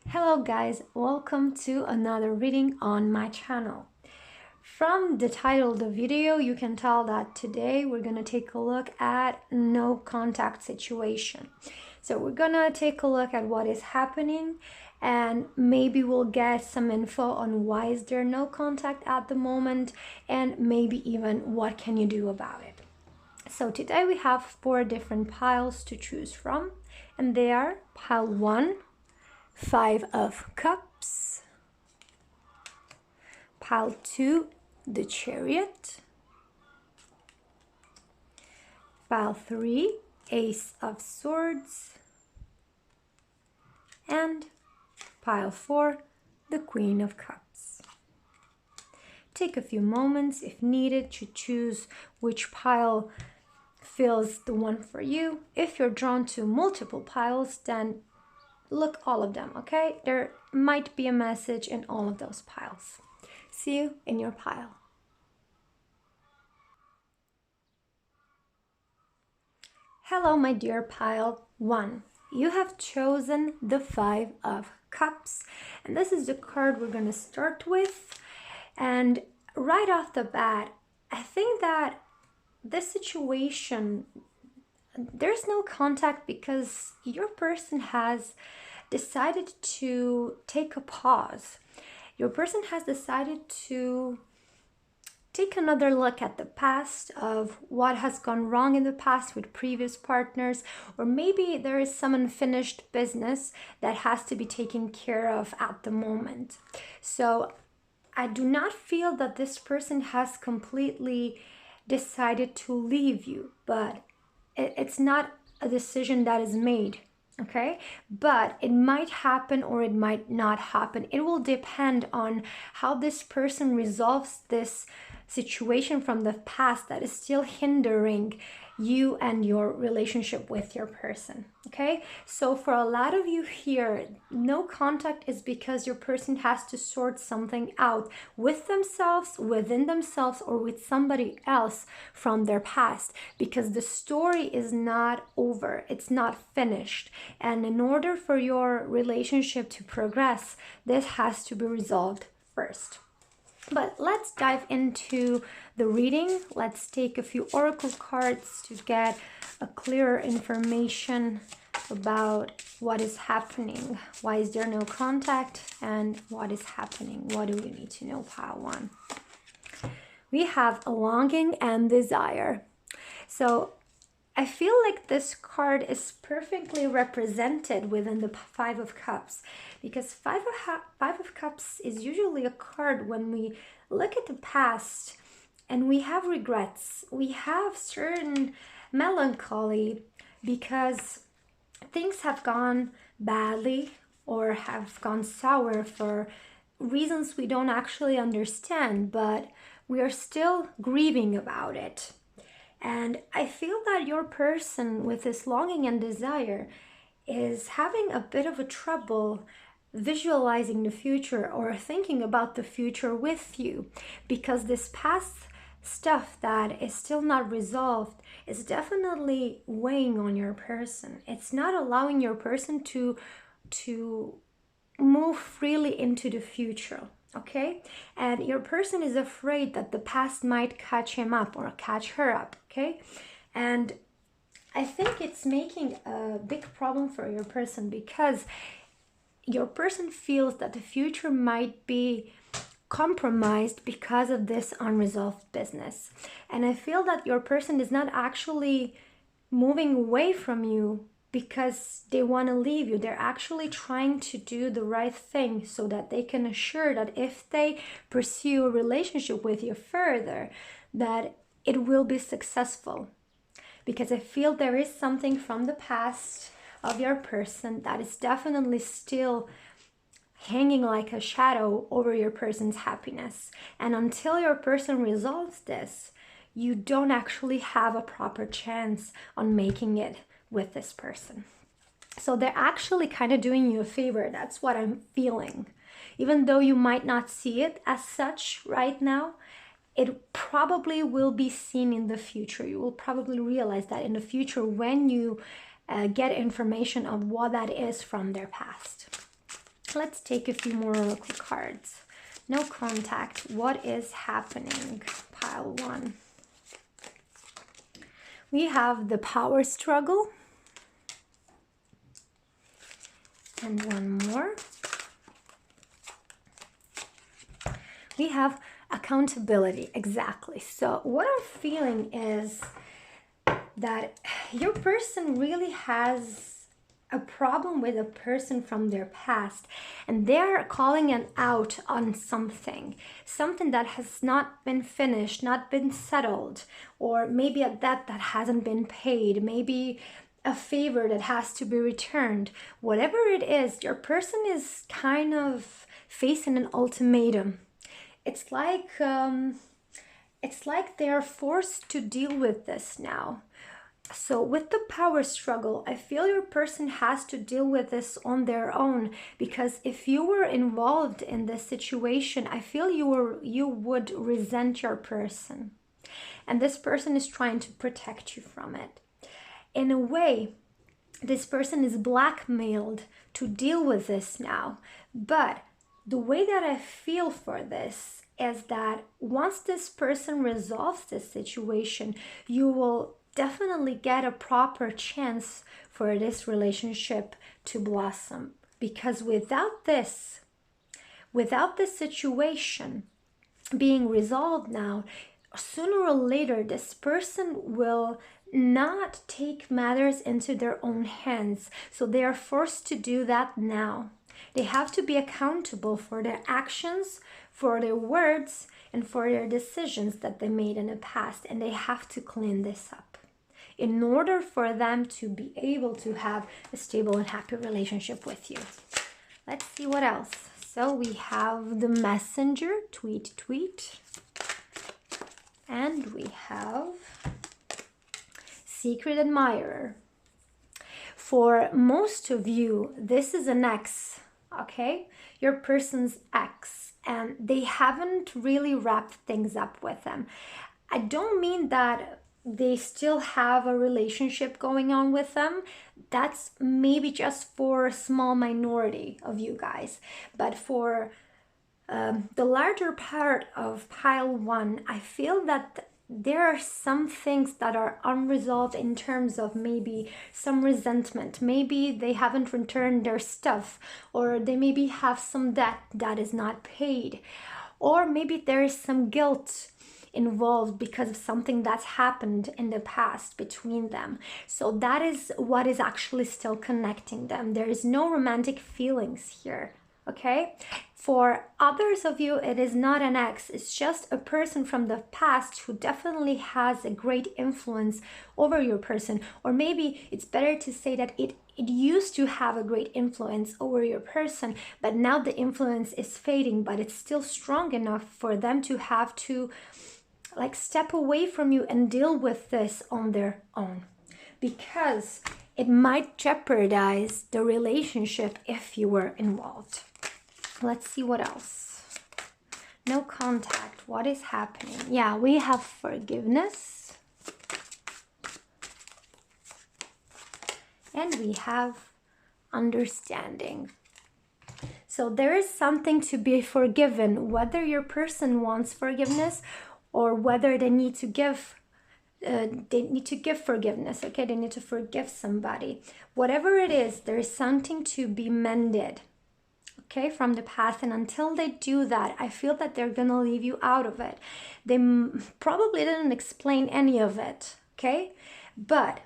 Hello guys, welcome to another reading on my channel. From the title of the video, you can tell that today we're going to take a look at no contact situation. So we're going to take a look at what is happening and maybe we'll get some info on why is there no contact at the moment and maybe even what can you do about it. So today we have 4 different piles to choose from, and they are pile 1, 5 of Cups, pile 2, the Chariot, pile 3, Ace of Swords, and pile 4, the Queen of Cups. Take a few moments if needed to choose which pile feels the one for you. If you're drawn to multiple piles, then look all of them, okay? There might be a message in all of those piles. See you in your pile. Hello, my dear pile 1. You have chosen the 5 of Cups, and this is the card we're going to start with. And right off the bat, I think that this situation, there's no contact because your person has decided to take a pause. Your person has decided to take another look at the past of what has gone wrong in the past with previous partners, or maybe there is some unfinished business that has to be taken care of at the moment. So I do not feel that this person has completely decided to leave you, but it's not a decision that is made, okay? But it might happen or it might not happen. It will depend on how this person resolves this situation from the past that is still hindering you and your relationship with your person, okay? So for a lot of you here, no contact is because your person has to sort something out with themselves, within themselves, or with somebody else from their past, because the story is not over, it's not finished. And in order for your relationship to progress, this has to be resolved first. But let's dive into the reading. Let's take a few oracle cards to get a clearer information about what is happening. Why is there no contact and what is happening? What do we need to know, pile 1? We have a longing and desire. So I feel like this card is perfectly represented within the 5 of Cups, because 5 of Cups is usually a card when we look at the past and we have regrets. We have certain melancholy because things have gone badly or have gone sour for reasons we don't actually understand, but we are still grieving about it. And I feel that your person with this longing and desire is having a bit of a trouble visualizing the future or thinking about the future with you, because this past stuff that is still not resolved is definitely weighing on your person. It's not allowing your person to move freely into the future. Okay, and your person is afraid that the past might catch him up or catch her up. Okay, and I think it's making a big problem for your person because your person feels that the future might be compromised because of this unresolved business. And I feel that your person is not actually moving away from you because they want to leave you. They're actually trying to do the right thing so that they can assure that if they pursue a relationship with you further, that it will be successful. Because I feel there is something from the past of your person that is definitely still hanging like a shadow over your person's happiness. And until your person resolves this, you don't actually have a proper chance on making it with this person. So they're actually kind of doing you a favor. That's what I'm feeling. Even though you might not see it as such right now, it probably will be seen in the future. You will probably realize that in the future when you get information of what that is from their past. Let's take a few more oracle cards. No contact. What is happening? Pile 1. We have the power struggle. And one more. We have accountability. Exactly. So what I'm feeling is that your person really has a problem with a person from their past, and they're calling it out on something that has not been finished, not been settled, or maybe a debt that hasn't been paid, maybe a favor that has to be returned. Whatever it is, your person is kind of facing an ultimatum. It's like they're forced to deal with this now. So with the power struggle, I feel your person has to deal with this on their own, because if you were involved in this situation, I feel you would resent your person. And this person is trying to protect you from it. In a way, this person is blackmailed to deal with this now. But the way that I feel for this is that once this person resolves this situation, you will definitely get a proper chance for this relationship to blossom. Because without this situation being resolved now, sooner or later this person will not take matters into their own hands. So they are forced to do that now. They have to be accountable for their actions, for their words, and for their decisions that they made in the past. And they have to clean this up in order for them to be able to have a stable and happy relationship with you. Let's see what else. So we have the messenger, tweet. And we have secret admirer. For most of you, this is an ex, okay? Your person's ex, and they haven't really wrapped things up with them. I don't mean that they still have a relationship going on with them. That's maybe just for a small minority of you guys. But for the larger part of pile 1, I feel that there are some things that are unresolved in terms of maybe some resentment. Maybe they haven't returned their stuff, or they maybe have some debt that is not paid, or maybe there is some guilt involved because of something that's happened in the past between them. So that is what is actually still connecting them. There is no romantic feelings here, okay? For others of you, it is not an ex. It's just a person from the past who definitely has a great influence over your person. Or maybe it's better to say that it used to have a great influence over your person, but now the influence is fading, but it's still strong enough for them to have to step away from you and deal with this on their own, because it might jeopardize the relationship if you were involved. Let's see what else. No contact. What is happening? Yeah, we have forgiveness. And we have understanding. So there is something to be forgiven, whether your person wants forgiveness or whether they need to give forgiveness, okay? They need to forgive somebody. Whatever it is, there is something to be mended, okay, from the past. And until they do that, I feel that they're gonna leave you out of it. They probably didn't explain any of it, okay? But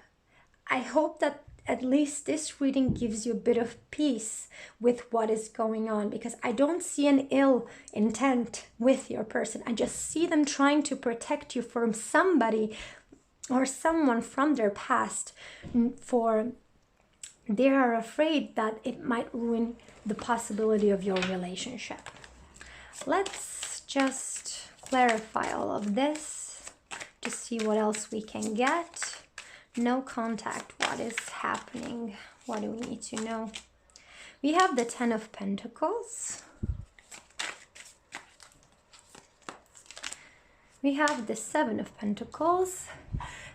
I hope that at least this reading gives you a bit of peace with what is going on, because I don't see an ill intent with your person. I just see them trying to protect you from somebody or someone from their past, for they are afraid that it might ruin the possibility of your relationship. Let's just clarify all of this to see what else we can get. No contact. What is happening? What do we need to know? We have the 10 of Pentacles. We have the 7 of Pentacles.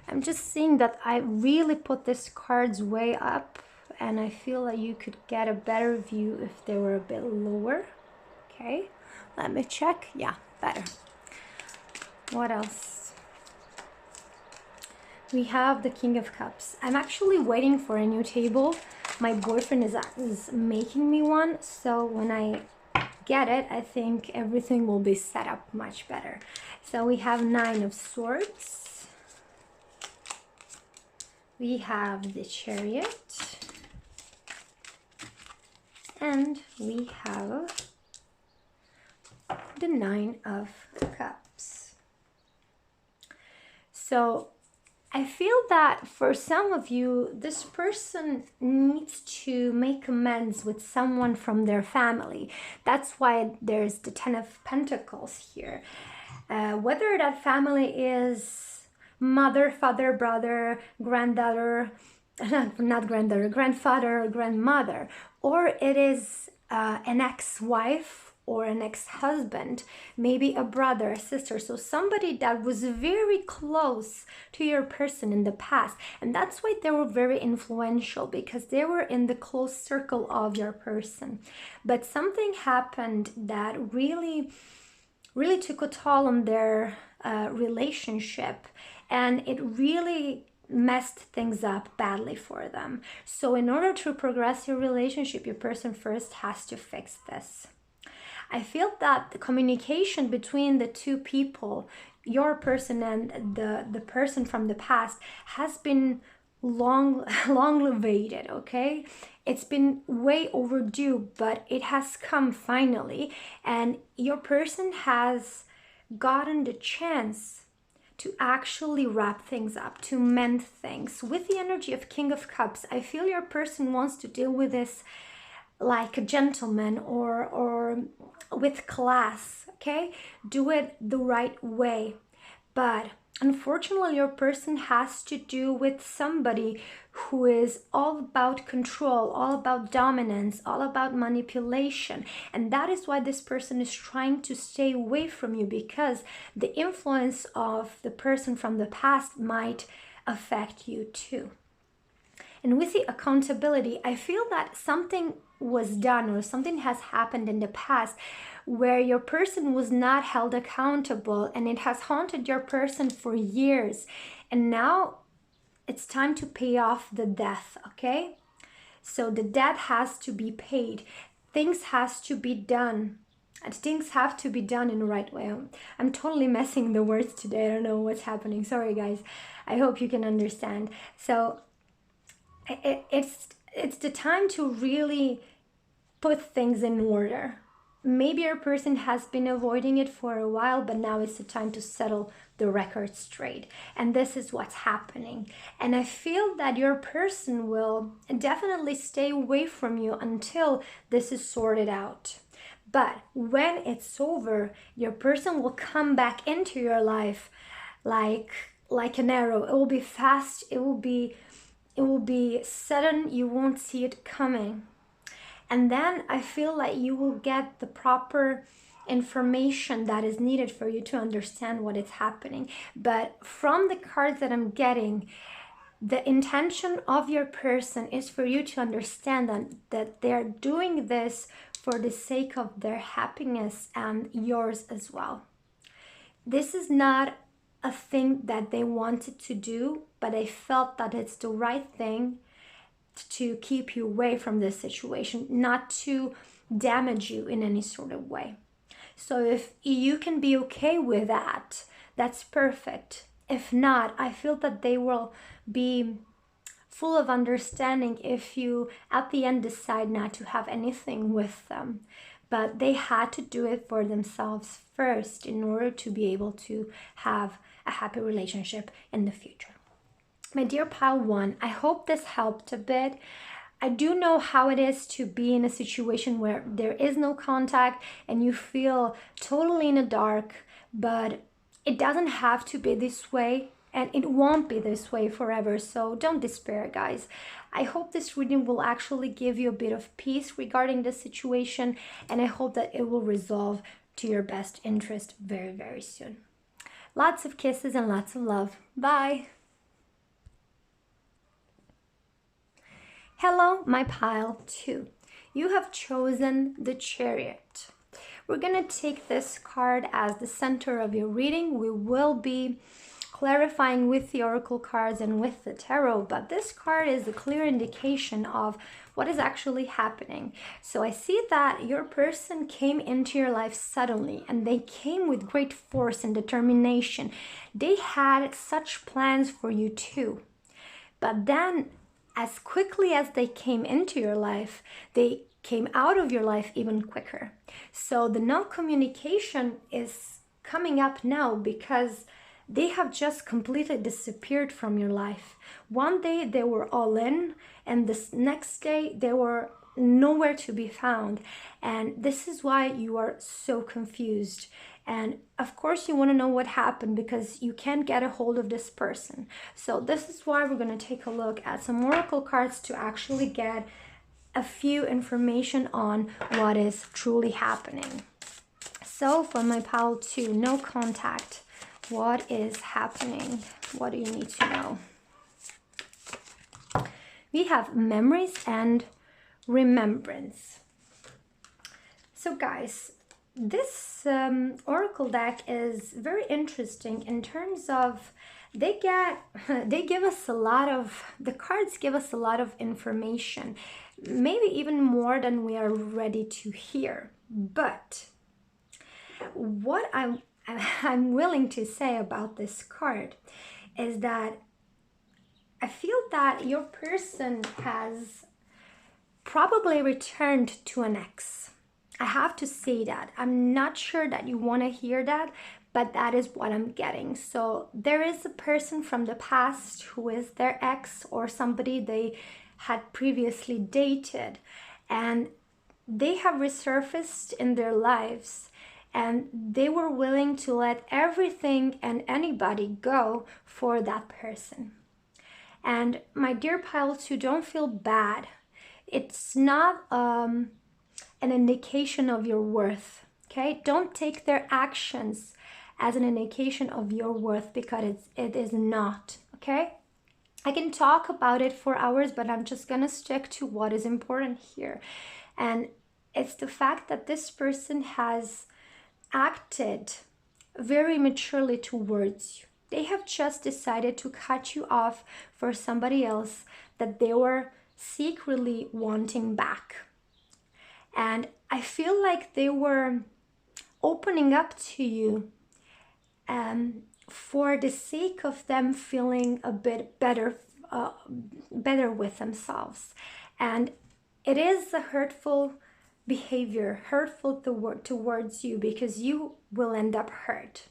I'm just seeing that I really put this card's way up and I feel like you could get a better view if they were a bit lower. Okay, let me check. Yeah, better. What else? We have the King of Cups. I'm actually waiting for a new table. My boyfriend is making me one, so when I get it, I think everything will be set up much better. So we have 9 of Swords. We have the Chariot. And we have the 9 of Cups. So I feel that for some of you, this person needs to make amends with someone from their family. That's why there's the 10 of Pentacles here. Whether that family is mother, father, brother, granddaughter, not granddaughter, grandfather, grandmother, or it is an ex-wife or an ex-husband, maybe a brother, a sister, so somebody that was very close to your person in the past. And that's why they were very influential, because they were in the close circle of your person. But something happened that really took a toll on their relationship, and it really messed things up badly for them. So in order to progress your relationship, your person first has to fix this. I feel that the communication between the two people, your person and the person from the past, has been long awaited, okay? It's been way overdue, but it has come finally, and your person has gotten the chance to actually wrap things up, to mend things. With the energy of King of Cups, I feel your person wants to deal with this like a gentleman or with class, okay? Do it the right way. But unfortunately, your person has to do with somebody who is all about control, all about dominance, all about manipulation. And that is why this person is trying to stay away from you, because the influence of the person from the past might affect you too. And with the accountability, I feel that something was done or something has happened in the past where your person was not held accountable, and it has haunted your person for years. And now it's time to pay off the debt, okay? So the debt has to be paid. Things has to be done. And things have to be done in the right way. I'm totally messing the words today. I don't know what's happening. Sorry, guys. I hope you can understand. So it's the time to really put things in order. Maybe your person has been avoiding it for a while, but now it's the time to settle the record straight. And this is what's happening. And I feel that your person will definitely stay away from you until this is sorted out. But when it's over, your person will come back into your life like an arrow. It will be fast, it will be sudden, you won't see it coming. And then I feel like you will get the proper information that is needed for you to understand what is happening. But from the cards that I'm getting, the intention of your person is for you to understand that they're doing this for the sake of their happiness and yours as well. This is not a thing that they wanted to do, but I felt that it's the right thing to keep you away from this situation, not to damage you in any sort of way. So if you can be okay with that, that's perfect. If not, I feel that they will be full of understanding if you at the end decide not to have anything with them. But they had to do it for themselves first in order to be able to have a happy relationship in the future. My dear pile 1, I hope this helped a bit. I do know how it is to be in a situation where there is no contact and you feel totally in the dark, but it doesn't have to be this way, and it won't be this way forever, so don't despair, guys. I hope this reading will actually give you a bit of peace regarding this situation, and I hope that it will resolve to your best interest very, very soon. Lots of kisses and lots of love. Bye! Hello, my pile 2. You have chosen the Chariot. We're going to take this card as the center of your reading. We will be clarifying with the oracle cards and with the tarot, but this card is a clear indication of what is actually happening. So I see that your person came into your life suddenly, and they came with great force and determination. They had such plans for you too. But then, as quickly as they came into your life, they came out of your life even quicker. So the no communication is coming up now because they have just completely disappeared from your life. One day they were all in, and the next day they were nowhere to be found. And this is why you are so confused. And of course you want to know what happened because you can't get a hold of this person. So this is why we're going to take a look at some oracle cards to actually get a few information on what is truly happening. So for my pile 2, no contact. What is happening? What do you need to know? We have memories and remembrance. So guys, this oracle deck is very interesting in terms of the cards give us a lot of information, maybe even more than we are ready to hear. But what I'm willing to say about this card is that I feel that your person has probably returned to an ex. I have to say that. I'm not sure that you want to hear that, but that is what I'm getting. So there is a person from the past who is their ex or somebody they had previously dated, and they have resurfaced in their lives, and they were willing to let everything and anybody go for that person. And my dear pile 2, don't feel bad. It's not an indication of your worth, okay? Don't take their actions as an indication of your worth, because it is not, okay? I can talk about it for hours, but I'm just gonna stick to what is important here. And it's the fact that this person has acted very maturely towards you. They have just decided to cut you off for somebody else that they were secretly wanting back. And I feel like they were opening up to you for the sake of them feeling a bit better with themselves. And it is a hurtful behavior, hurtful towards you, because you will end up hurt.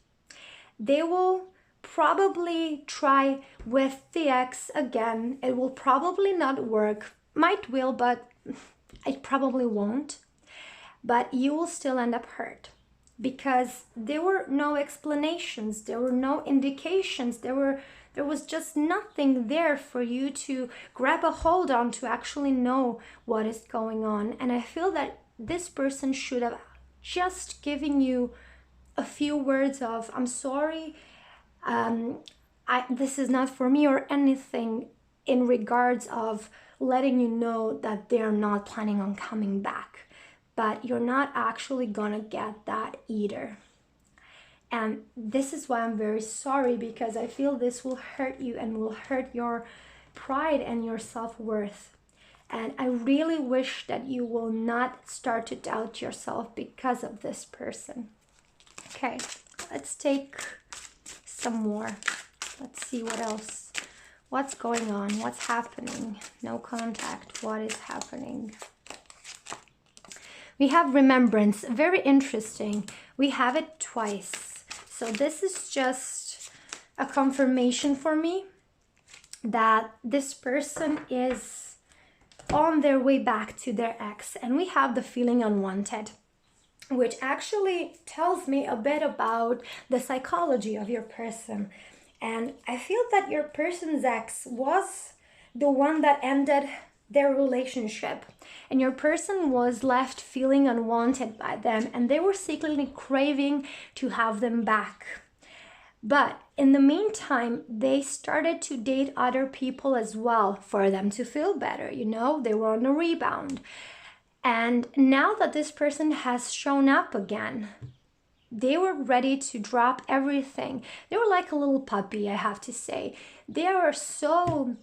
They will probably try with the ex again. It will probably not work. Might will, but it probably won't. But you will still end up hurt because there were no explanations, there were no indications, there was just nothing there for you to grab a hold on to actually know what is going on. And I feel that this person should have just given you a few words of, I'm sorry, this is not for me, or anything in regards of letting you know that they're not planning on coming back. But you're not actually gonna get that either. And this is why I'm very sorry, because I feel this will hurt you and will hurt your pride and your self-worth. And I really wish that you will not start to doubt yourself because of this person. Okay, let's take some more. Let's see what else. What's going on? What's happening? No contact. What is happening? We have remembrance. Very interesting. We have it twice. So this is just a confirmation for me that this person is on their way back to their ex. And we have the feeling unwanted, which actually tells me a bit about the psychology of your person. And I feel that your person's ex was the one that ended their relationship, and your person was left feeling unwanted by them, and they were secretly craving to have them back. But in the meantime, they started to date other people as well for them to feel better. You know, they were on a rebound. And now that this person has shown up again, they were ready to drop everything. They were like a little puppy, I have to say. They are so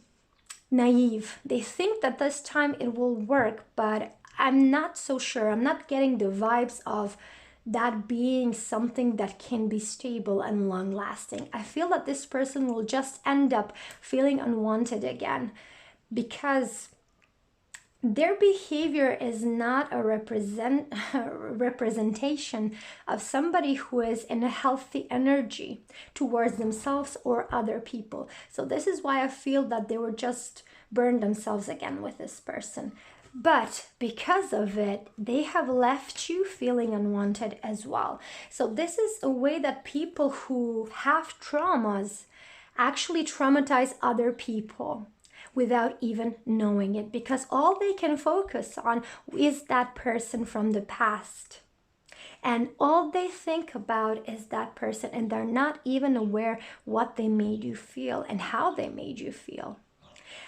naive. They think that this time it will work, but I'm not so sure. I'm not getting the vibes of that being something that can be stable and long lasting. I feel that this person will just end up feeling unwanted again because their behavior is not a representation of somebody who is in a healthy energy towards themselves or other people. So this is why I feel that they were just burned themselves again with this person. But because of it, they have left you feeling unwanted as well. So this is a way that people who have traumas actually traumatize other people without even knowing it, because all they can focus on is that person from the past. And all they think about is that person, and they're not even aware what they made you feel and how they made you feel.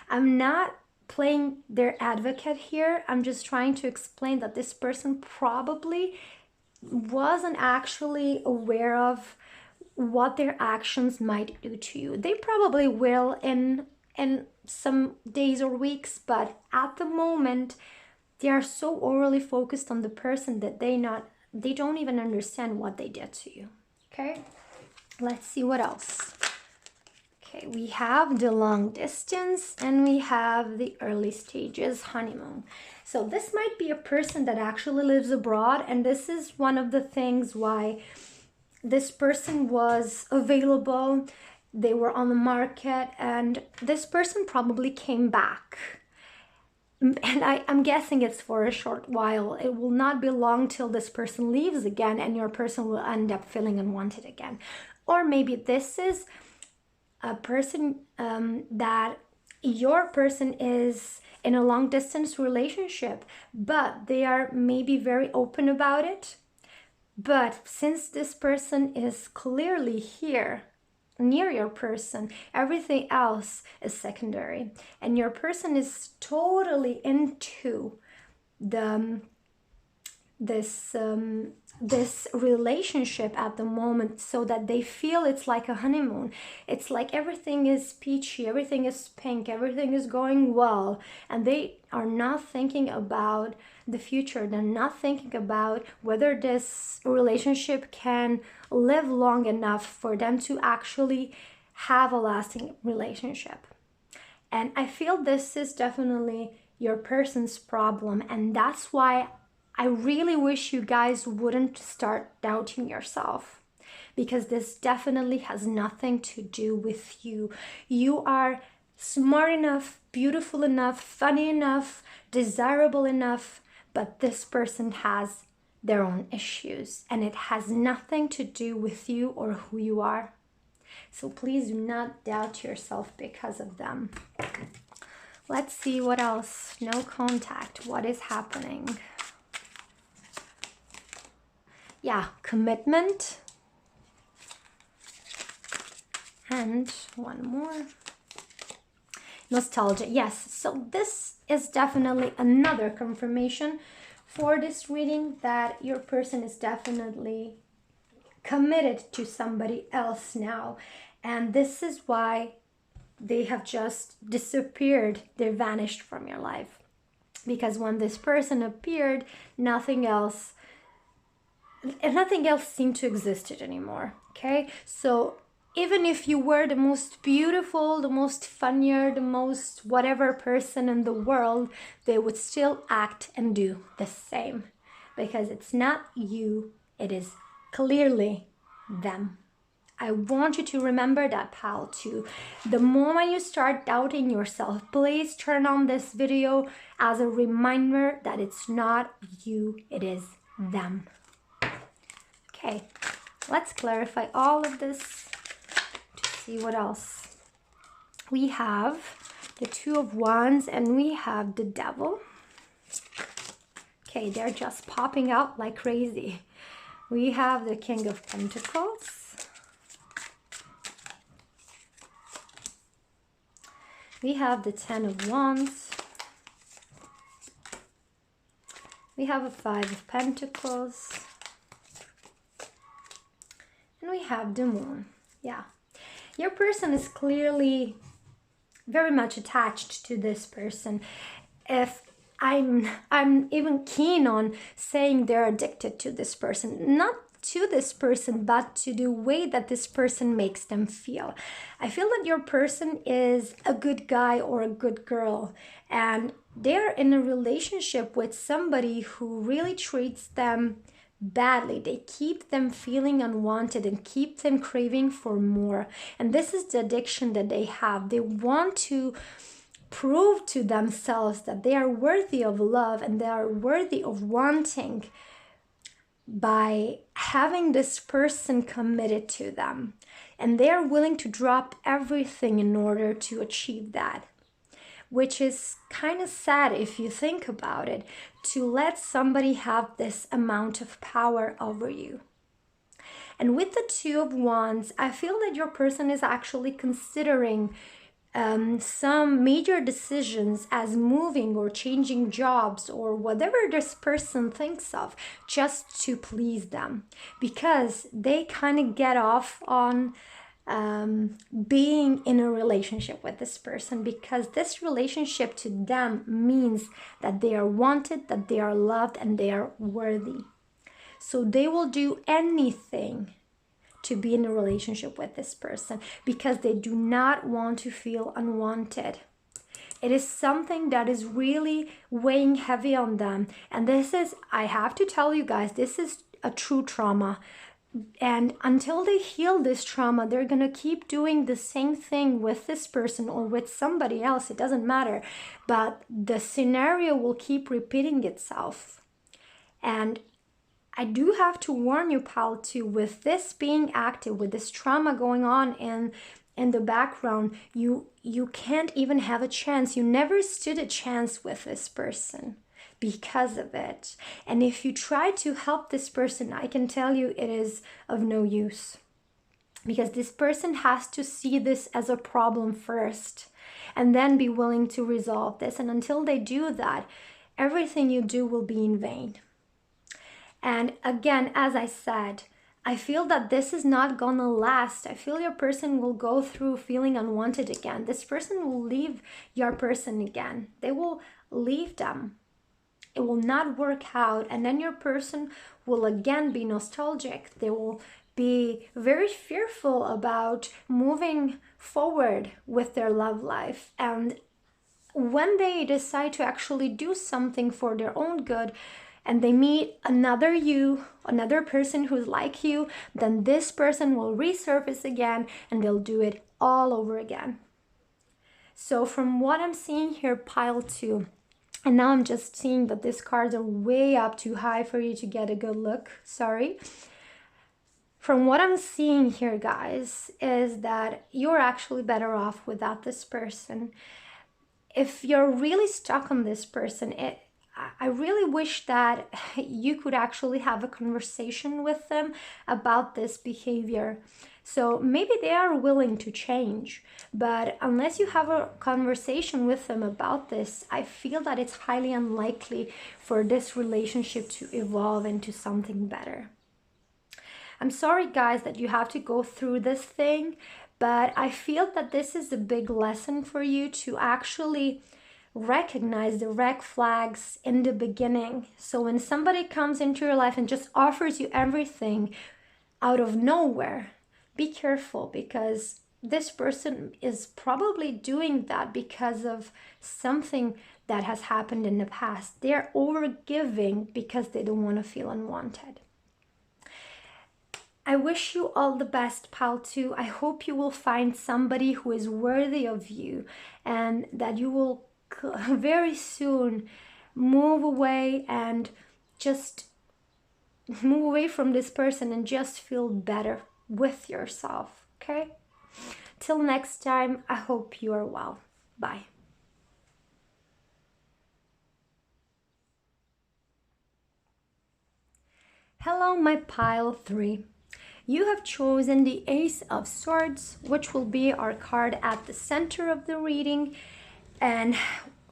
I'm not playing their advocate here. I'm just trying to explain that this person probably wasn't actually aware of what their actions might do to you. They probably will in some days or weeks, but at the moment they are so overly focused on the person that they don't even understand what they did to you. Okay, let's see what else. Okay, we have the long distance and we have the early stages honeymoon. So this might be a person that actually lives abroad, and this is one of the things why this person was available. They were on the market, and this person probably came back. And I'm guessing it's for a short while. It will not be long till this person leaves again and your person will end up feeling unwanted again. Or maybe this is a person that your person is in a long distance relationship, but they are maybe very open about it. But since this person is clearly here, near your person, everything else is secondary, and your person is totally into this relationship at the moment, so that they feel it's like a honeymoon. It's like everything is peachy, everything is pink, everything is going well, and they are not thinking about the future. They're not thinking about whether this relationship can live long enough for them to actually have a lasting relationship. And I feel this is definitely your person's problem, and that's why I really wish you guys wouldn't start doubting yourself, because this definitely has nothing to do with you. You are smart enough, beautiful enough, funny enough, desirable enough, but this person has their own issues, and it has nothing to do with you or who you are. So please do not doubt yourself because of them. Let's see what else. No contact. What is happening? Yeah, commitment. And one more. Nostalgia. Yes, so this is definitely another confirmation for this reading that your person is definitely committed to somebody else now. And this is why they have just disappeared. They vanished from your life. Because when this person appeared, nothing else seemed to exist anymore. Okay, so even if you were the most beautiful, the most funnier, the most whatever person in the world, they would still act and do the same, because it's not you, it is clearly them. I want you to remember that, pal, too. The moment you start doubting yourself, please turn on this video as a reminder that it's not you, it is them. Okay, let's clarify all of this to see what else. We have the Two of Wands and we have the Devil. Okay, they're just popping out like crazy. We have the King of Pentacles. We have the Ten of Wands. We have a Five of Pentacles. And we have the Moon. Yeah. Your person is clearly very much attached to this person. If I'm even keen on saying they're addicted to this person, not to this person, but to the way that this person makes them feel. I feel that your person is a good guy or a good girl, and they're in a relationship with somebody who really treats them badly. They keep them feeling unwanted and keep them craving for more. And this is the addiction that they have. They want to prove to themselves that they are worthy of love and they are worthy of wanting by having this person committed to them. And they are willing to drop everything in order to achieve that, which is kind of sad if you think about it, to let somebody have this amount of power over you. And with the Two of Wands, I feel that your person is actually considering some major decisions as moving or changing jobs or whatever this person thinks of just to please them, because they kind of get off on being in a relationship with this person, because this relationship to them means that they are wanted, that they are loved, and they are worthy. So they will do anything to be in a relationship with this person because they do not want to feel unwanted. It is something that is really weighing heavy on them. And this is, I have to tell you guys, this is a true trauma. And until they heal this trauma, they're going to keep doing the same thing with this person or with somebody else. It doesn't matter. But the scenario will keep repeating itself. And I do have to warn you, pal, too, with this being active, with this trauma going on in the background, you can't even have a chance. You never stood a chance with this person because of it. And if you try to help this person, I can tell you it is of no use, because this person has to see this as a problem first and then be willing to resolve this. And until they do that, everything you do will be in vain. And again, as I said, I feel that this is not gonna last. I feel your person will go through feeling unwanted again. This person will leave your person again. They will leave them. It will not work out. And then your person will again be nostalgic. They will be very fearful about moving forward with their love life. And when they decide to actually do something for their own good, and they meet another person who's like you, then this person will resurface again and they'll do it all over again. So from what I'm seeing here, pile 2, and now I'm just seeing that these cards are way up too high for you to get a good look, sorry. From what I'm seeing here, guys, is that you're actually better off without this person. If you're really stuck on this person, I really wish that you could actually have a conversation with them about this behavior. So maybe they are willing to change, but unless you have a conversation with them about this, I feel that it's highly unlikely for this relationship to evolve into something better. I'm sorry, guys, that you have to go through this thing, but I feel that this is a big lesson for you to actually recognize the red flags in the beginning. So when somebody comes into your life and just offers you everything out of nowhere, be careful, because this person is probably doing that because of something that has happened in the past. They're overgiving because they don't want to feel unwanted. I wish you all the best, pal, too. I hope you will find somebody who is worthy of you and that you will very soon move away and just move away from this person and just feel better with yourself, okay? Till next time, I hope you are well. Bye. Hello, my pile 3. you have chosen the Ace of Swords, which will be our card at the center of the reading. And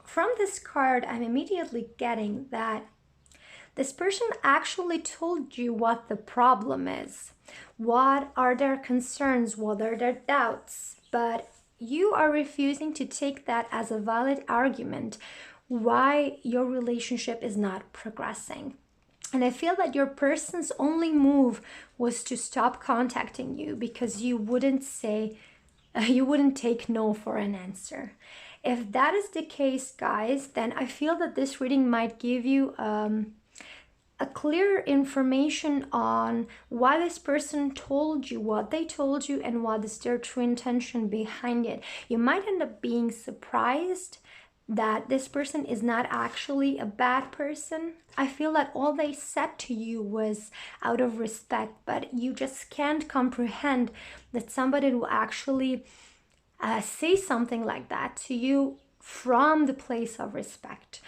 from this card, I'm immediately getting that this person actually told you what the problem is. What are their concerns? What are their doubts? But you are refusing to take that as a valid argument why your relationship is not progressing. And I feel that your person's only move was to stop contacting you because you wouldn't take no for an answer. If that is the case, guys, then I feel that this reading might give you a clear information on why this person told you what they told you and what is their true intention behind it. You might end up being surprised that this person is not actually a bad person. I feel that all they said to you was out of respect, but you just can't comprehend that somebody will actually say something like that to you from the place of respect.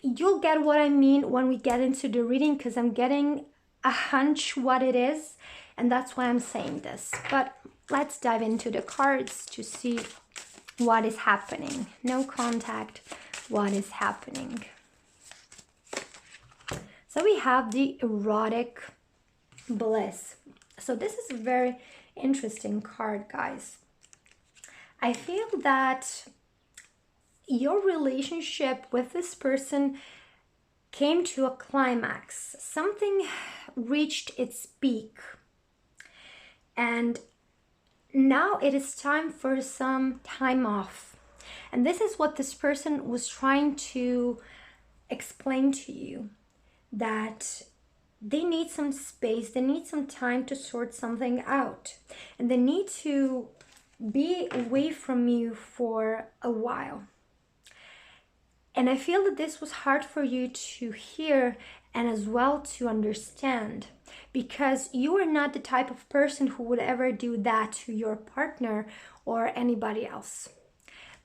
You'll get what I mean when we get into the reading, because I'm getting a hunch what it is, and that's why I'm saying this. But let's dive into the cards to see what is happening. No contact, what is happening? So we have the erotic bliss. So this is a very interesting card, guys. I feel that your relationship with this person came to a climax. Something reached its peak. And now it is time for some time off. And this is what this person was trying to explain to you, that they need some space, they need some time to sort something out, and they need to be away from you for a while. And I feel that this was hard for you to hear and as well to understand, because you are not the type of person who would ever do that to your partner or anybody else.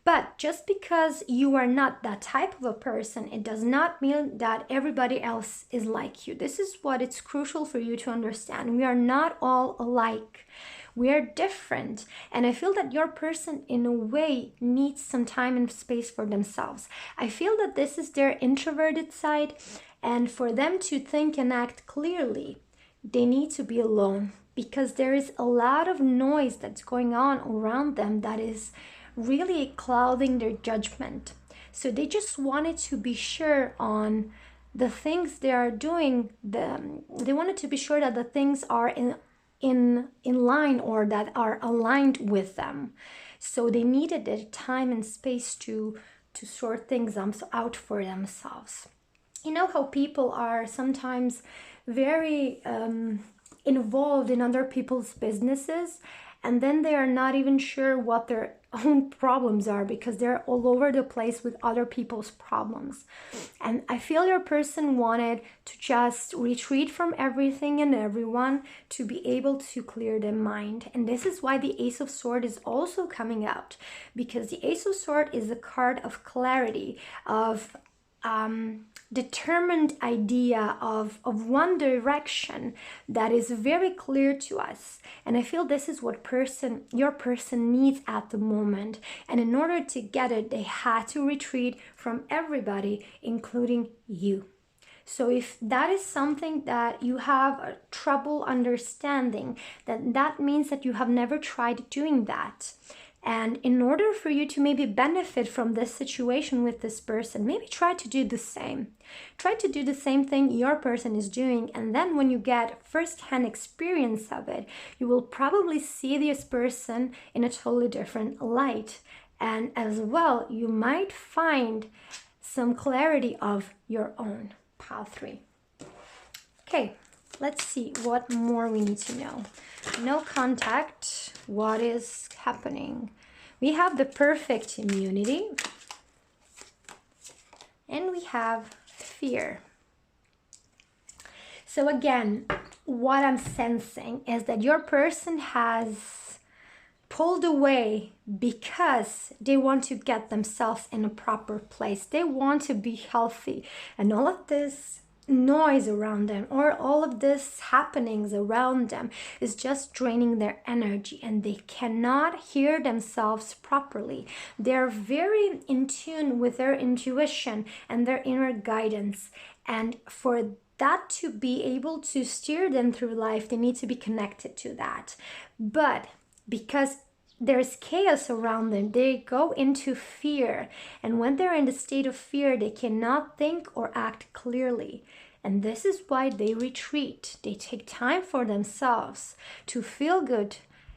But just because you are not that type of a person, it does not mean that everybody else is like you. This is what it's crucial for you to understand. We are not all alike. We are different. And I feel that your person, in a way, needs some time and space for themselves. I feel that this is their introverted side. And for them to think and act clearly, they need to be alone, because there is a lot of noise that's going on around them that is really clouding their judgment. So they just wanted to be sure on the things they are doing. They wanted to be sure that the things are in line, or that are aligned with them. So they needed the time and space to sort things out for themselves. You know how people are sometimes very involved in other people's businesses, and then they are not even sure what their own problems are, because they're all over the place with other people's problems. And I feel your person wanted to just retreat from everything and everyone to be able to clear their mind. And this is why the Ace of Swords is also coming out, because the Ace of Swords is a card of clarity, of determined idea, of one direction that is very clear to us. And I feel this is what your person needs at the moment. And in order to get it, they had to retreat from everybody, including you. So if that is something that you have trouble understanding, then that means that you have never tried doing that. And in order for you to maybe benefit from this situation with this person, maybe try to do the same. Try to do the same thing your person is doing. And then when you get first-hand experience of it, you will probably see this person in a totally different light. And as well, you might find some clarity of your own. Pile 3. Okay, let's see what more we need to know. No contact. What is happening? We have the perfect immunity, and we have fear. So again, what I'm sensing is that your person has pulled away because they want to get themselves in a proper place. They want to be healthy, and all of this noise around them or all of this happenings around them is just draining their energy, and they cannot hear themselves properly. They're very in tune with their intuition and their inner guidance, and for that to be able to steer them through life, they need to be connected to that. But because there's chaos around them, they go into fear, and when they're in the state of fear, they cannot think or act clearly. And this is why they retreat. They take time for themselves to feel good,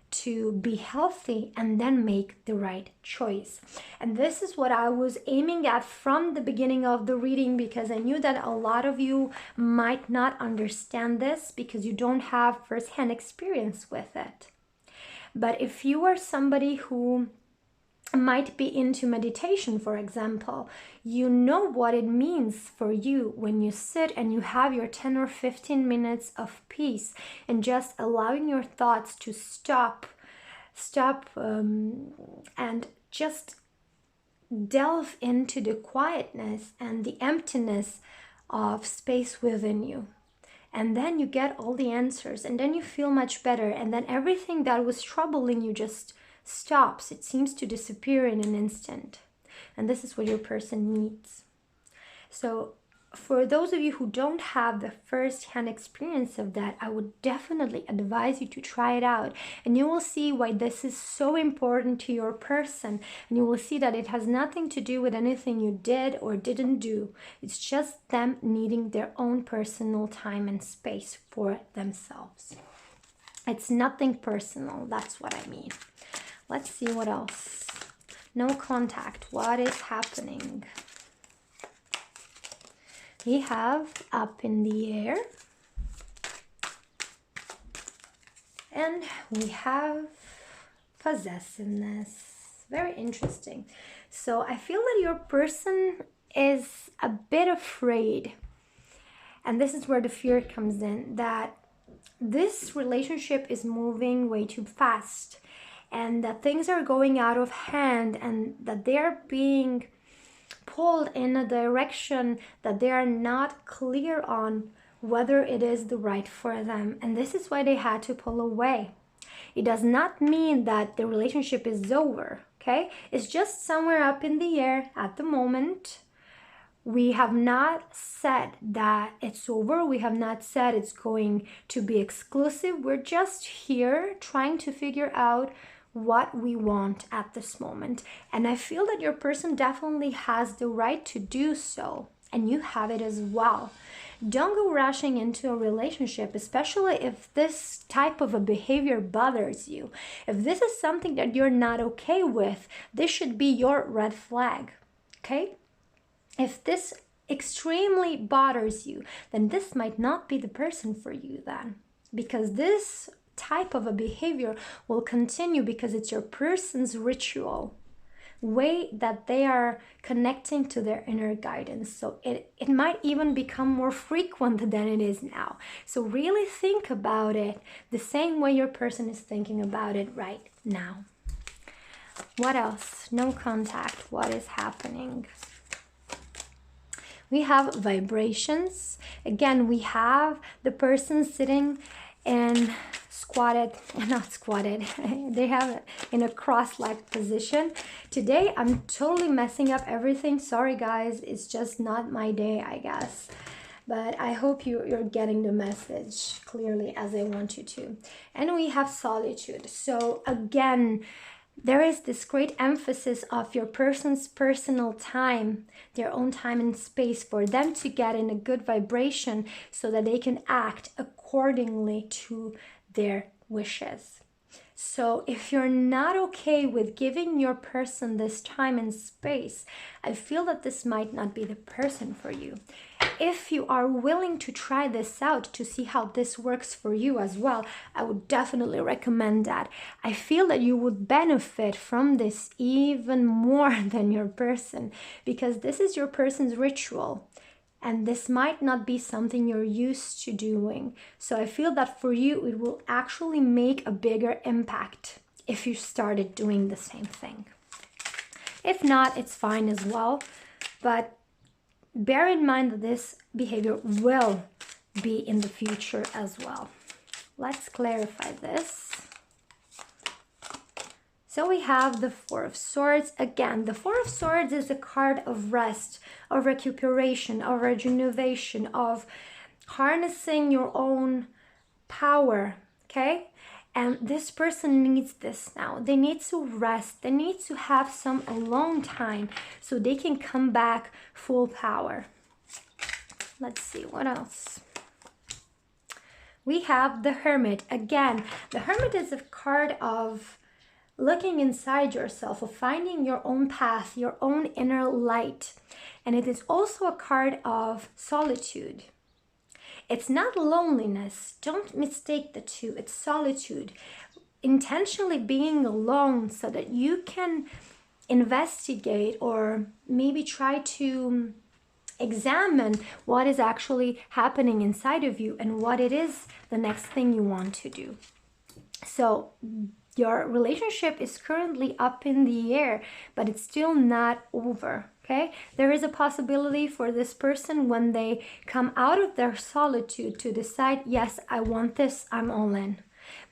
to be healthy, and then make the right choice. And this is what I was aiming at from the beginning of the reading, because I knew that a lot of you might not understand this because you don't have first-hand experience with it. But if you are somebody who might be into meditation, for example, you know what it means for you when you sit and you have your 10 or 15 minutes of peace and just allowing your thoughts to stop and just delve into the quietness and the emptiness of space within you. And then you get all the answers, and then you feel much better, and then everything that was troubling you just stops. It seems to disappear in an instant. And this is what your person needs. So for those of you who don't have the first-hand experience of that, I would definitely advise you to try it out, and you will see why this is so important to your person, and you will see that it has nothing to do with anything you did or didn't do. It's just them needing their own personal time and space for themselves. It's nothing personal, that's what I mean. Let's see what else. No contact, what is happening? We have up in the air, and we have possessiveness. Very interesting. So I feel that your person is a bit afraid, and this is where the fear comes in, that this relationship is moving way too fast, and that things are going out of hand, and that they're being pulled in a direction that they are not clear on whether it is the right for them. And this is why they had to pull away. It does not mean that the relationship is over, okay? It's just somewhere up in the air at the moment. We have not said that it's over. We have not said it's going to be exclusive. We're just here trying to figure out what we want at this moment. And I feel that your person definitely has the right to do so, and you have it as well. Don't go rushing into a relationship, especially if this type of a behavior bothers you. If this is something that you're not okay with, this should be your red flag, okay? If this extremely bothers you, then this might not be the person for you then, because this type of a behavior will continue because it's your person's ritual way that they are connecting to their inner guidance. So it might even become more frequent than it is now. So really think about it the same way your person is thinking about it right now. What else? No contact. What is happening? We have vibrations. Again, we have the person sitting and not squatted, they have it in a cross-legged position. Today I'm totally messing up everything, sorry guys, it's just not my day, I guess, but I hope you're getting the message clearly as I want you to. And we have solitude. So again, there is this great emphasis of your person's personal time, their own time and space, for them to get in a good vibration so that they can act accordingly to their wishes. So if you're not okay with giving your person this time and space, I feel that this might not be the person for you. If you are willing to try this out to see how this works for you as well, I would definitely recommend that. I feel that you would benefit from this even more than your person, because this is your person's ritual. And this might not be something you're used to doing. So I feel that for you, it will actually make a bigger impact if you started doing the same thing. If not, it's fine as well. But bear in mind that this behavior will be in the future as well. Let's clarify this. So we have the Four of Swords. Again, the Four of Swords is a card of rest, of recuperation, of rejuvenation, of harnessing your own power, okay? And this person needs this now. They need to rest. They need to have some alone time so they can come back full power. Let's see, what else? We have the Hermit. Again, the Hermit is a card of looking inside yourself, of finding your own path, your own inner light. And it is also a card of solitude. It's not loneliness. Don't mistake the two. It's solitude. Intentionally being alone so that you can investigate or maybe try to examine what is actually happening inside of you and what it is the next thing you want to do. So your relationship is currently up in the air, but it's still not over, okay? There is a possibility for this person when they come out of their solitude to decide, yes, I want this, I'm all in.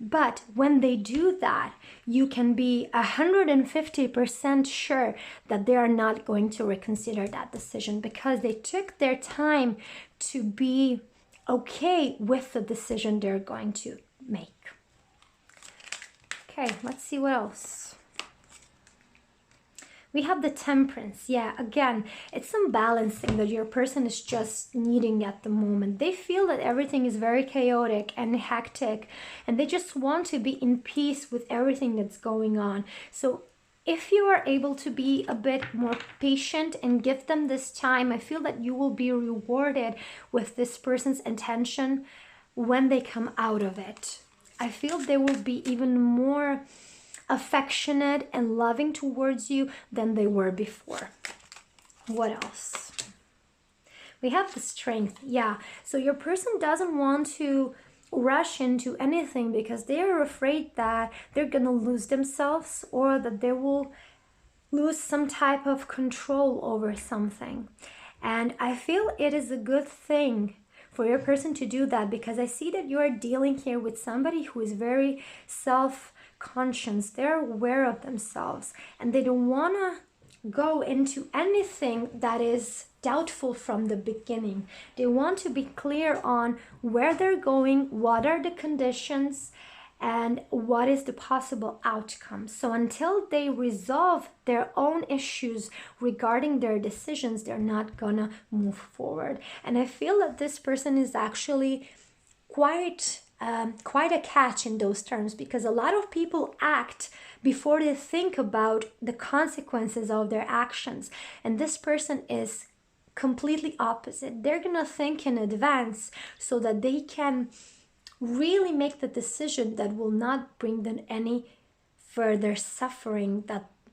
But when they do that, you can be 150% sure that they are not going to reconsider that decision because they took their time to be okay with the decision they're going to make. Okay, let's see what else. We have the Temperance. Yeah, again, it's some balancing that your person is just needing at the moment. They feel that everything is very chaotic and hectic, and they just want to be in peace with everything that's going on. So if you are able to be a bit more patient and give them this time, I feel that you will be rewarded with this person's intention when they come out of it. I feel they will be even more affectionate and loving towards you than they were before. What else? We have the Strength. Yeah, so your person doesn't want to rush into anything because they are afraid that they're gonna lose themselves or that they will lose some type of control over something. And I feel it is a good thing for your person to do that because I see that you are dealing here with somebody who is very self-conscious. They're aware of themselves and they don't want to go into anything that is doubtful from the beginning. They want to be clear on where they're going, what are the conditions, and what is the possible outcome. So until they resolve their own issues regarding their decisions, they're not gonna move forward. And I feel that this person is actually quite a catch in those terms because a lot of people act before they think about the consequences of their actions. And this person is completely opposite. They're gonna think in advance so that they can really make the decision that will not bring them any further suffering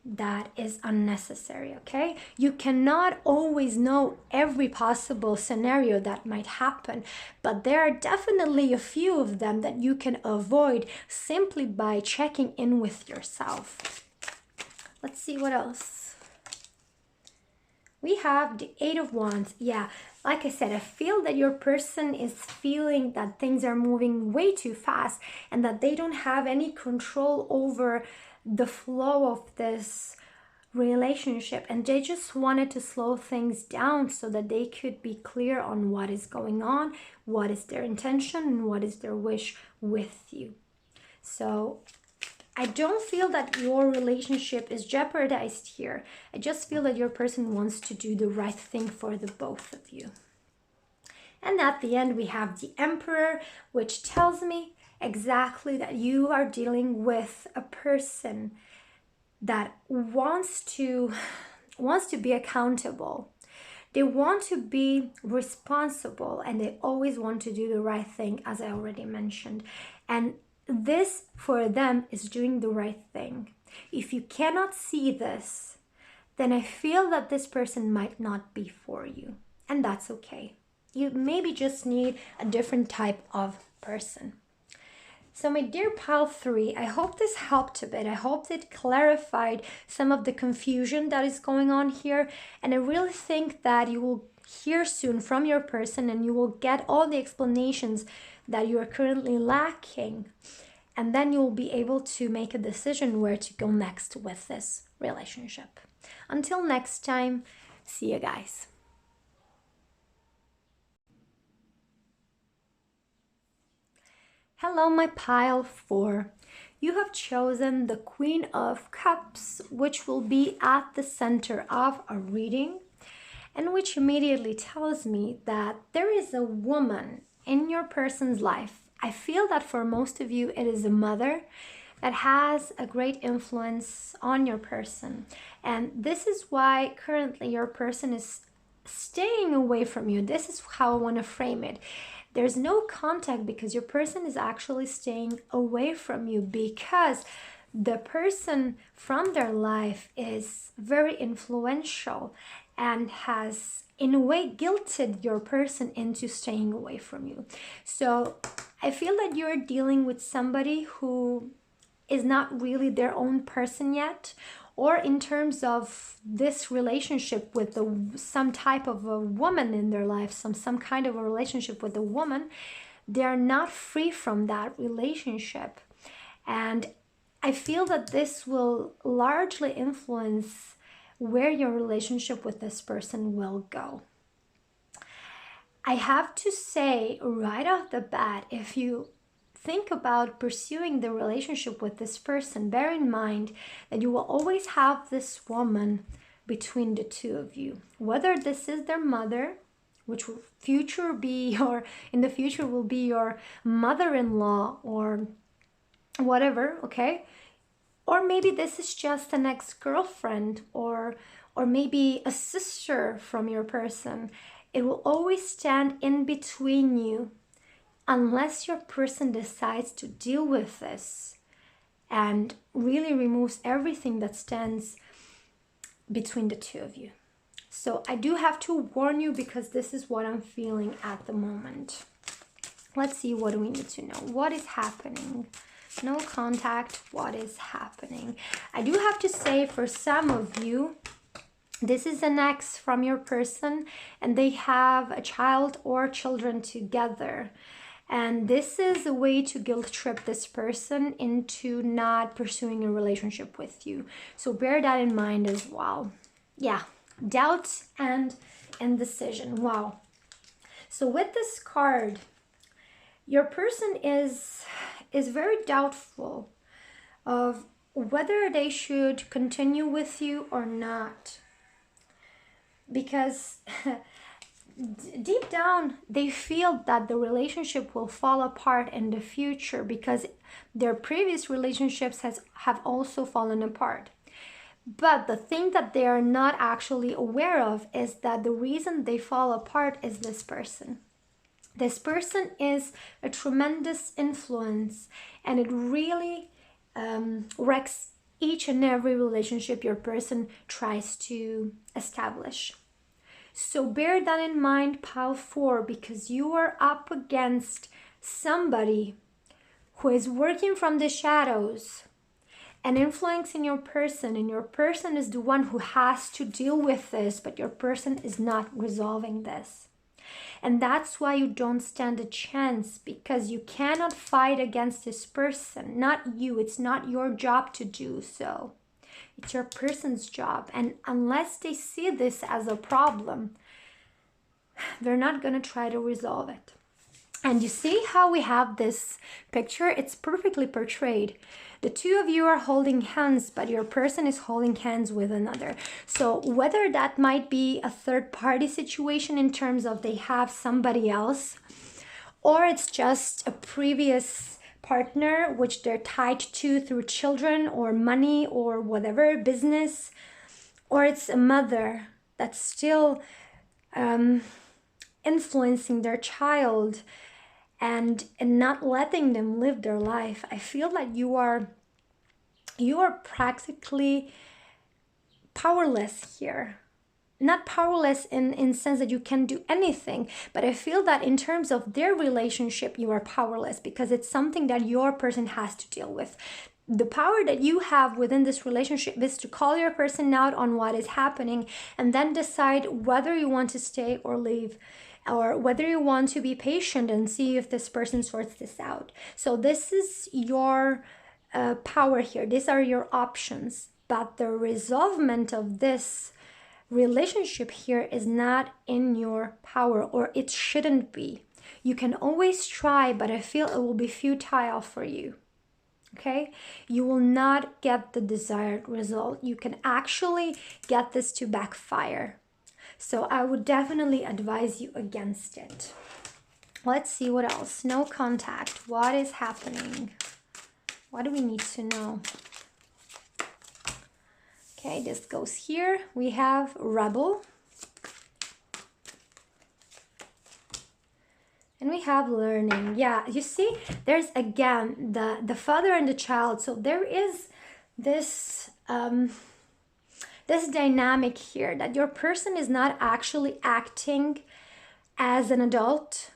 that is unnecessary, okay? You cannot always know every possible scenario that might happen, but there are definitely a few of them that you can avoid simply by checking in with yourself. Let's see what else. We have the Eight of Wands. Yeah, like I said, I feel that your person is feeling that things are moving way too fast and that they don't have any control over the flow of this relationship, and they just wanted to slow things down so that they could be clear on what is going on, what is their intention, and what is their wish with you. So I don't feel that your relationship is jeopardized here. I just feel that your person wants to do the right thing for the both of you. And at the end, we have the Emperor, which tells me exactly that you are dealing with a person that wants to be accountable. They want to be responsible and they always want to do the right thing, as I already mentioned. And this for them is doing the right thing. If you cannot see this, then I feel that this person might not be for you, and that's okay. You maybe just need a different type of person. So my dear pile 3, I hope this helped a bit. I hope it clarified some of the confusion that is going on here. And I really think that you will hear soon from your person, and you will get all the explanations that you are currently lacking. And then you'll be able to make a decision where to go next with this relationship. Until next time, see you guys. Hello, my pile 4. You have chosen the Queen of Cups, which will be at the center of a reading, and which immediately tells me that there is a woman in your person's life. I feel that for most of you, it is a mother that has a great influence on your person. And this is why currently your person is staying away from you. This is how I want to frame it. There's no contact because your person is actually staying away from you, because the person from their life is very influential and has in a way guilted your person into staying away from you. So I feel that you're dealing with somebody who is not really their own person yet, or in terms of this relationship with some type of a woman in their life, some kind of a relationship with a woman, they are not free from that relationship. And I feel that this will largely influence where your relationship with this person will go. I have to say right off the bat, if you think about pursuing the relationship with this person, bear in mind that you will always have this woman between the two of you. Whether this is their mother, which will in the future will be your mother-in-law or whatever, okay? Or maybe this is just an ex-girlfriend or maybe a sister from your person. It will always stand in between you unless your person decides to deal with this and really removes everything that stands between the two of you. So I do have to warn you because this is what I'm feeling at the moment. Let's see, what do we need to know? What is happening? No contact, what is happening? I do have to say, for some of you, this is an ex from your person and they have a child or children together. And this is a way to guilt trip this person into not pursuing a relationship with you. So bear that in mind as well. Yeah, doubt and indecision. Wow. So with this card, your person is very doubtful of whether they should continue with you or not. Because deep down, they feel that the relationship will fall apart in the future because their previous relationships have also fallen apart. But the thing that they are not actually aware of is that the reason they fall apart is this person. This person is a tremendous influence, and it really wrecks each and every relationship your person tries to establish. So bear that in mind, pile 4, because you are up against somebody who is working from the shadows and influencing your person, and your person is the one who has to deal with this, but your person is not resolving this. And that's why you don't stand a chance, because you cannot fight against this person. Not you, it's not your job to do so. It's your person's job. And unless they see this as a problem, they're not going to try to resolve it. And you see how we have this picture? It's perfectly portrayed. The two of you are holding hands, but your person is holding hands with another. So whether that might be a third-party situation in terms of they have somebody else, or it's just a previous partner which they're tied to through children or money or whatever, business, or it's a mother that's still influencing their child and not letting them live their life. I feel like you are practically powerless here. Not powerless in sense that you can do anything, but I feel that in terms of their relationship, you are powerless because it's something that your person has to deal with. the power that you have within this relationship is to call your person out on what is happening and then decide whether you want to stay or leave, or whether you want to be patient and see if this person sorts this out. So this is your power here. These are your options. But the resolvement of this relationship here is not in your power, or it shouldn't be. You can always try, but I feel it will be futile for you. Okay? You will not get the desired result. You can actually get this to backfire. So I would definitely advise you against it. Let's see what else. No contact. What is happening? What do we need to know? Okay, this goes here. We have rebel. And we have learning. Yeah, you see, there's again the father and the child. So there is this this dynamic here that your person is not actually acting as an adult,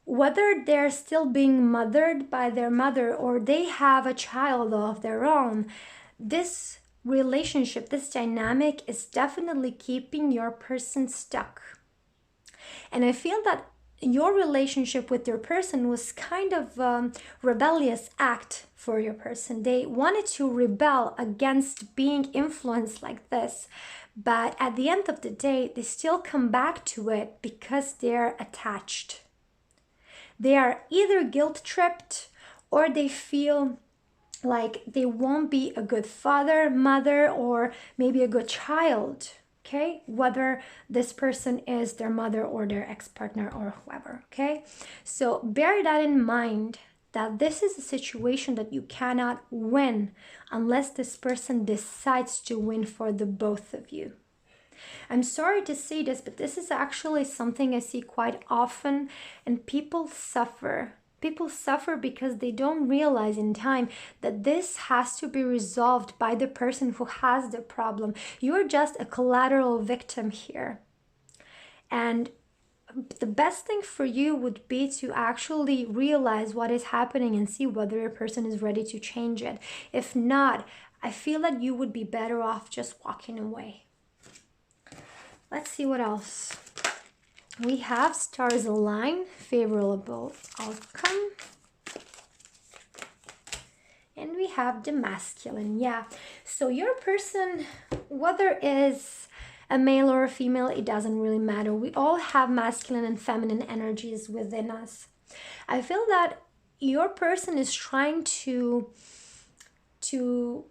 whether they're still being mothered by their mother or they have a child of their own. This relationship, this dynamic is definitely keeping your person stuck. And I feel that your relationship with your person was kind of a rebellious act for your person. They wanted to rebel against being influenced like this, but at the end of the day, they still come back to it because they're attached. They are either guilt-tripped or they feel like they won't be a good father, mother, or maybe a good child. Okay, whether this person is their mother or their ex-partner or whoever. Okay, so bear that in mind, that this is a situation that you cannot win unless this person decides to win for the both of you. I'm sorry to say this, but this is actually something I see quite often, and people suffer. People suffer because they don't realize in time that this has to be resolved by the person who has the problem. You are just a collateral victim here. And the best thing for you would be to actually realize what is happening and see whether your person is ready to change it. If not, I feel that you would be better off just walking away. Let's see what else. We have stars align, favorable outcome. And we have the masculine. Yeah, so your person, whether is a male or a female, it doesn't really matter. We all have masculine and feminine energies within us. I feel that your person is trying to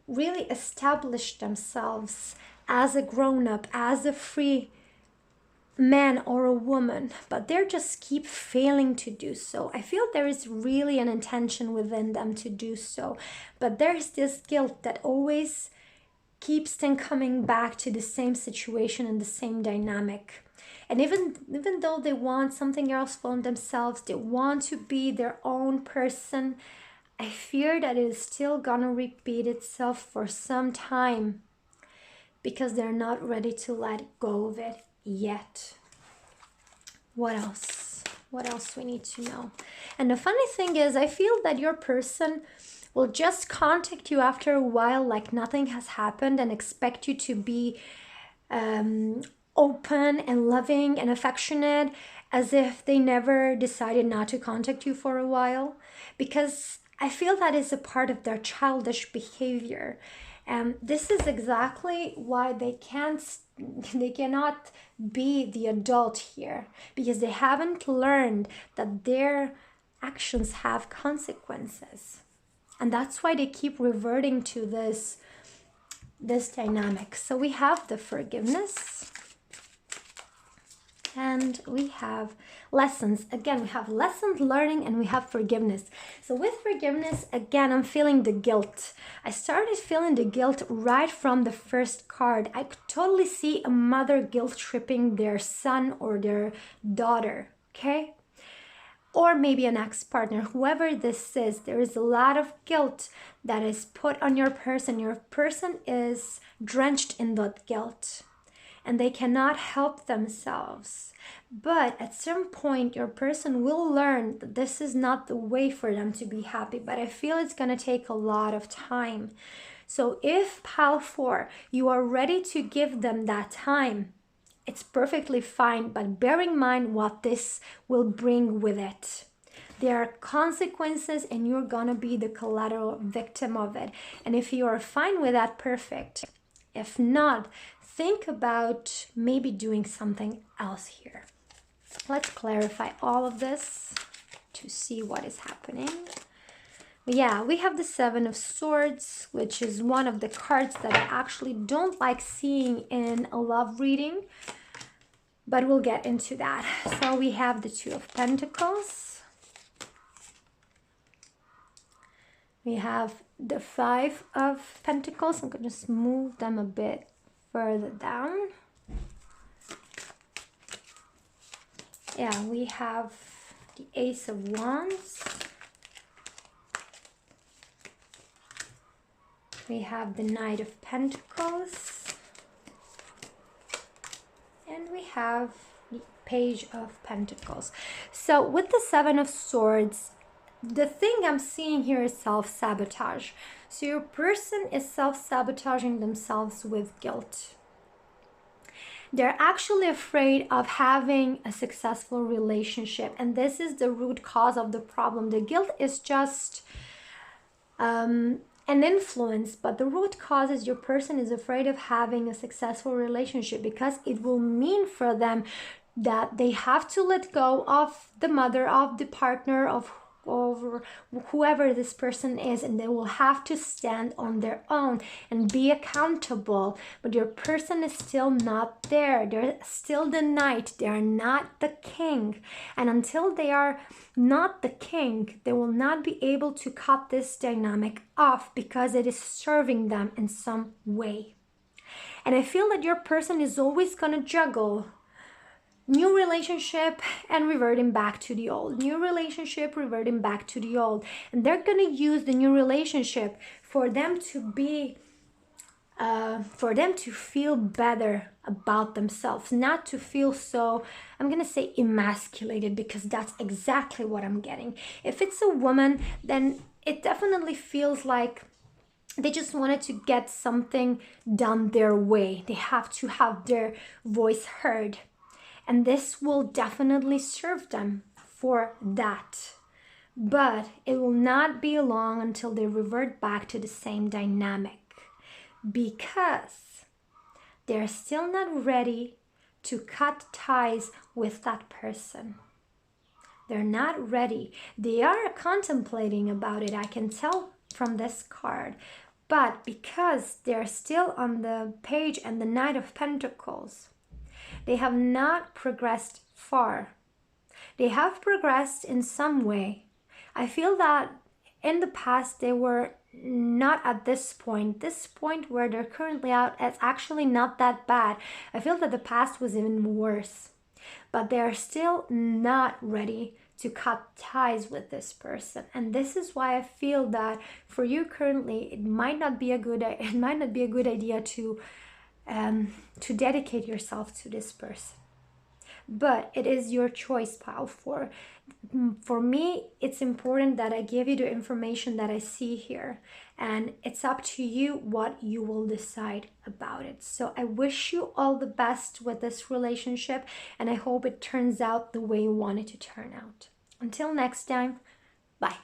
really establish themselves as a grown-up, as a free man or a woman, but they're just keep failing to do so. I feel there is really an intention within them to do so, but there's this guilt that always keeps them coming back to the same situation and the same dynamic. And even though they want something else for themselves, they want to be their own person, I fear that it is still gonna repeat itself for some time because they're not ready to let go of it yet. What else? What else we need to know? And the funny thing is, I feel that your person will just contact you after a while like nothing has happened and expect you to be open and loving and affectionate, as if they never decided not to contact you for a while, because I feel that is a part of their childish behavior. And this is exactly why they cannot be the adult here, because they haven't learned that their actions have consequences. And that's why they keep reverting to this dynamic. So we have the forgiveness and we have lessons. Again, we have lessons, learning, and we have forgiveness. So with forgiveness, again, I'm feeling the guilt. I started feeling the guilt right from the first card. I could totally see a mother guilt tripping their son or their daughter, okay? Or maybe an ex-partner, whoever this is. There is a lot of guilt that is put on your person. Your person is drenched in that guilt. and they cannot help themselves. But at some point, your person will learn that this is not the way for them to be happy. But I feel it's going to take a lot of time. So if pile 4, you are ready to give them that time, it's perfectly fine. But bear in mind what this will bring with it. There are consequences, and you're gonna be the collateral victim of it. And if you are fine with that, perfect. If not, think about maybe doing something else here. Let's clarify all of this to see what is happening. Yeah, we have the 7 of Swords, which is one of the cards that I actually don't like seeing in a love reading, but we'll get into that. So we have the 2 of Pentacles. We have the 5 of Pentacles. I'm going to just move them a bit further down. Yeah, we have the Ace of Wands. We have the Knight of Pentacles. And we have the Page of Pentacles. So with the 7 of Swords, the thing I'm seeing here is self-sabotage. So your person is self-sabotaging themselves with guilt. They're actually afraid of having a successful relationship, and this is the root cause of the problem. The guilt is just an influence, but the root cause is your person is afraid of having a successful relationship because it will mean for them that they have to let go of the mother, of the partner, of whoever this person is, and they will have to stand on their own and be accountable. But your person is still not there. They're still the knight. They are not the king, and until they are not the king, they will not be able to cut this dynamic off because it is serving them in some way. And I feel that your person is always going to juggle new relationship and reverting back to the old, new relationship reverting back to the old, and they're gonna use the new relationship for them to be for them to feel better about themselves, not to feel so, I'm gonna say, emasculated, because that's exactly what I'm getting. If it's a woman, then it definitely feels like they just wanted to get something done their way. They have to have their voice heard. And this will definitely serve them for that. But it will not be long until they revert back to the same dynamic, because they're still not ready to cut ties with that person. They're not ready. They are contemplating about it, I can tell from this card. But because they're still on the Page and the Knight of Pentacles, they have not progressed far. They have progressed in some way. I feel that in the past they were not at this point. This point where they're currently at, it's actually not that bad. I feel that the past was even worse. But they are still not ready to cut ties with this person. And this is why I feel that for you currently, it might not be a good idea to dedicate yourself to this person. But it is your choice, pile 4. For me, it's important that I give you the information that I see here, and it's up to you what you will decide about it. So I wish you all the best with this relationship, and I hope it turns out the way you want it to turn out. Until next time, bye.